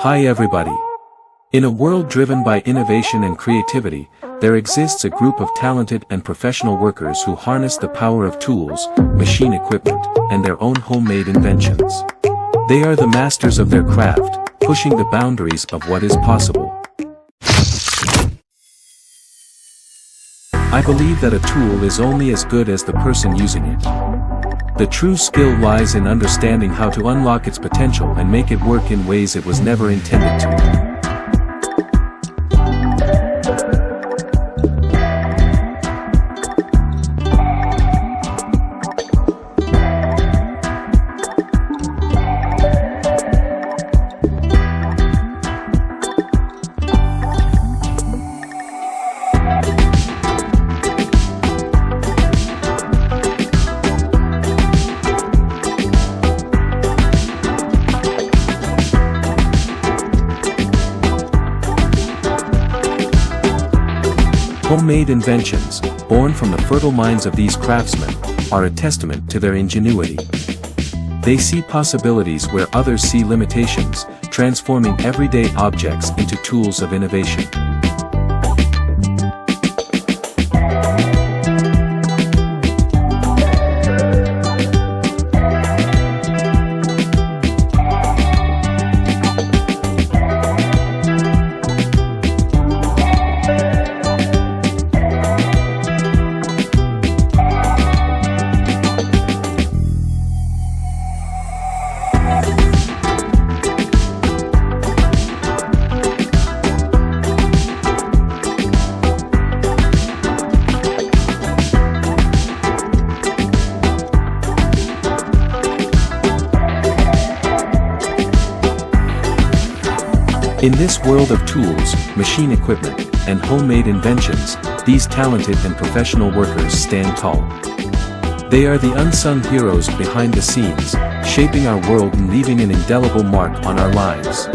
Hi everybody. In a world driven by innovation and creativity, there exists a group of talented and professional workers who harness the power of tools, machine equipment, and their own homemade inventions. They are the masters of their craft, pushing the boundaries of what is possible. I believe that a tool is only as good as the person using it. The true skill lies in understanding how to unlock its potential and make it work in ways it was never intended to. Homemade inventions, born from the fertile minds of these craftsmen, are a testament to their ingenuity. They see possibilities where others see limitations, transforming everyday objects into tools of innovation. In this world of tools, machine equipment, and homemade inventions, these talented and professional workers stand tall. They are the unsung heroes behind the scenes, shaping our world and leaving an indelible mark on our lives.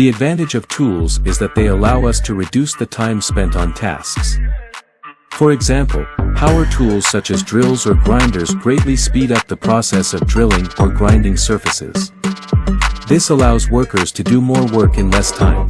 The advantage of tools is that they allow us to reduce the time spent on tasks. For example, power tools such as drills or grinders greatly speed up the process of drilling or grinding surfaces. This allows workers to do more work in less time.